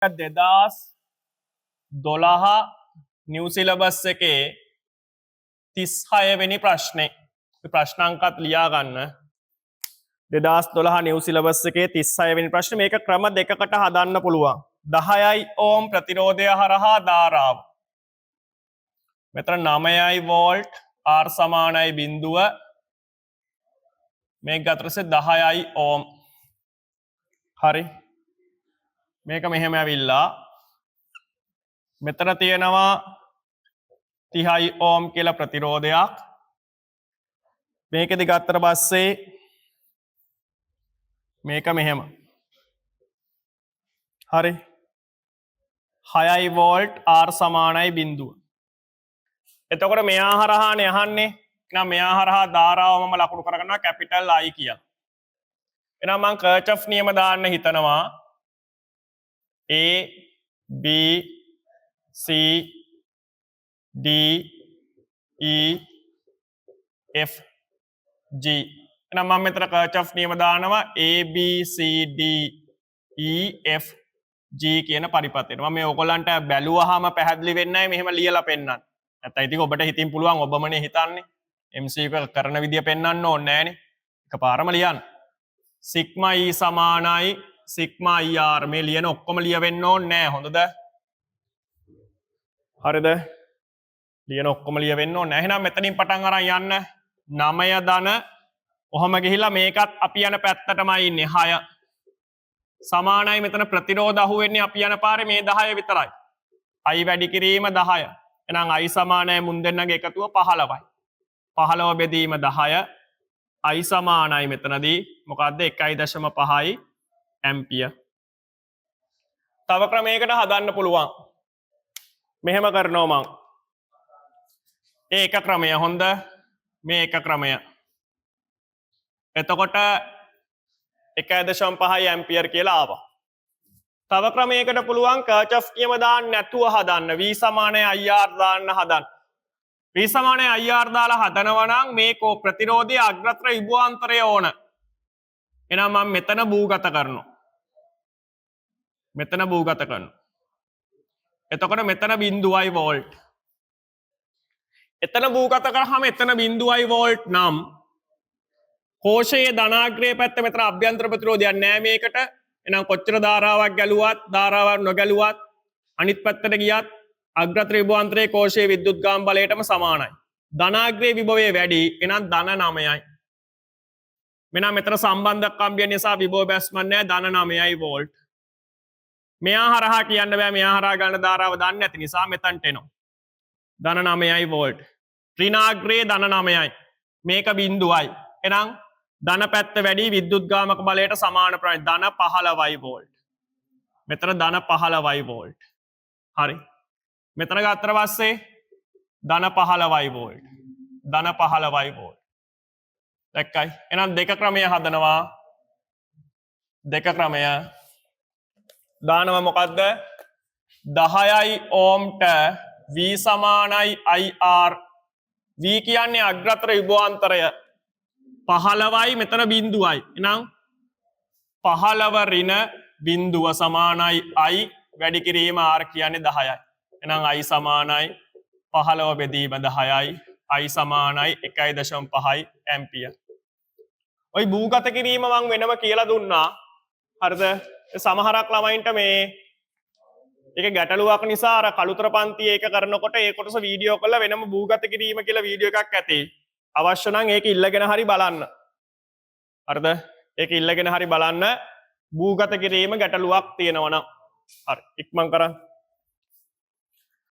2012 New syllabus එකේ 36 වෙනි ප්‍රශ්නේ. ප්‍රශ්නාංකත් ලියා ගන්න. 2012 නිව් සිලබස් එකේ 36 වෙනි ප්‍රශ්නේ. මේක ක්‍රම දෙකකට හදන්න පුළුවන්. 10යි ඕම් ප්‍රතිරෝධය හරහා ධාරාව. මෙතන 9යි වෝල්ට් R සමානයි බිඳුව. මේක ගත්තොත් 10යි ඕම්. හරි. මේක මෙහෙම ඇවිල්ලා මෙතන තියෙනවා 30යි ඕම් කියලා ප්‍රතිරෝධයක්. මේකෙදි ගත්තට පස්සේ මේක මෙහෙම. හරි. 6යි වෝල්ට් R සමානයි බිඳුව. එතකොට මෙයා හරහානේ අහන්නේ. එහෙනම් මෙයා හරහා ධාරාව මම ලකුණු කරගන්නවා කැපිටල් I කියලා. එහෙනම් මම කර්චොෆ් නියම දාන්න හිතනවා. A B C D E F G. එහෙනම් මම මෙතන කර්චොෆ් නියම දානවා A B C D E F G කියන පරිපථයට. මම මේ ඔයගොල්ලන්ට බැලුවාම පැහැදිලි වෙන්නේ නැහැ මෙහෙම ලියලා පෙන්නන්න. නැත්නම් ඉතින් ඔබට හිතින් පුළුවන් ඔබමනේ හිතන්නේ. MC එක කරන විදිය පෙන්වන්න ඕනේ නැහනේ. එකපාරම ලියන්න. සිග්මා E සමානයි සිග්මා IR මේ ලියන ඔක්කොම ලියවෙන්න ඕනේ නැහැ. හොඳද? හරිද? ලියන ඔක්කොම ලියවෙන්න ඕනේ නැහැ. එහෙනම් මෙතනින් පටන් අරන් යන්න. 9 ධන ඔහම ගිහිලා මේකත් අපි යන පැත්තටමයි ඉන්නේ 6. සමානයි මෙතන ප්‍රතිරෝධ අහුවෙන්නේ අපි යන පාරේ මේ 10 විතරයි. I වැඩි කිරීම 10. එහෙනම් I සමානයි මුන් දෙන්නගේ එකතුව 15යි. 15 බෙදීම 10. I සමානයි මෙතනදී මොකද්ද 1.5 ඇම්පියර්. තව ක්‍රමයකට හදන්න පුළුවන්. මෙහෙම කරනවා මං. ඒක ක්‍රමය හොඳ. මේ එක ක්‍රමය. එතකොට 1.5 ඇම්පියර් කියලා ආවා. තව ක්‍රමයකට පුළුවන් කර්චොෆ් නියම දාන්න නැතුව හදන්න. V සමානයි IR දාන්න හදන්න. V සමානයි IR දාලා හදනවා නම් මේක ප්‍රතිරෝධයේ අග්‍රතර විභවාන්තරය ඕන. එහෙනම් මම මෙතන භූගත කරනවා. මෙතන භූගත කරනවා. එතකොට මෙතන බිඳුවයි වෝල්ට්. එතන භූගත කරාම එතන බිඳුවයි වෝල්ට් නම් කෝෂයේ ධනාග්‍රයේ පැත්ත මෙතන අභ්‍යන්තර ප්‍රතිරෝධයක් නැහැ මේකට. එහෙනම් කොච්චර ධාරාවක් ගැලුවත් ධාරාවක් නොගැලුවත් අනිත් පැත්තට ගියත් අග්‍රතර විභවාන්තරයේ කෝෂයේ විද්‍යුත්ගාම බලයටම සමානයි. ධනාග්‍රයේ විභවය වැඩි. එහෙනම් ධන 9යි. මෙන්න මෙතන සම්බන්ධකම්බිය නිසා විභව බැස්මක් නැහැ. ධන 9යි වෝල්ට්. මෙයා හරහා කියන්න බෑ මෙයා හරහා ගන්න ධාරාව දන්නේ නැති නිසා මෙතනට එනවා. ධන 9යි වෝල්ට්. ඍණාග්‍රයේ ධන 9යි. මේක බිඳුවයි. එහෙනම් ධන පැත්ත වැඩි විද්‍යුත්ගාමක බලයට සමාන ප්‍රමාණය ධන 15යි වෝල්ට්. මෙතන ධන 15යි වෝල්ට්. හරි. මෙතන ගත්තට පස්සේ ධන 15යි වෝල්ට්. ධන 15යි වෝල්ට්. දැක්කයි. එහෙනම් දෙක ක්‍රමය හදනවා. දෙක ක්‍රමය දානවා මොකද්ද? 10යි ඕම්ට V සමානයි IR. V කියන්නේ අග්‍රතර විභවාන්තරය. 15යි මෙතන බිඳුවයි. එහෙනම් 15 ඍණ බිඳුව සමානයි I වැඩි කිරීම R කියන්නේ 10යි. එහෙනම් I සමානයි 15 බෙදීම 10යි. I සමානයි 1.5 ඇම්පියර්. ওই භූගත කිරීම මම වෙනම කියලා දුන්නා. හරිද? සමහරක් ළමයින්ට මේ ඒක ගැටලුවක් නිසා අර කළුතර පන්තියේ ඒක කරනකොට ඒ කොටස වීඩියෝ කරලා වෙනම භූගත කිරීම කියලා වීඩියෝ එකක් ඇති. අවශ්‍ය නම් ඒක ඉල්ලගෙන හරි බලන්න. හරිද? ඒක ඉල්ලගෙන හරි බලන්න භූගත කිරීම ගැටලුවක් තියෙනවා නම්. හරි. ඉක්මන් කරන්න.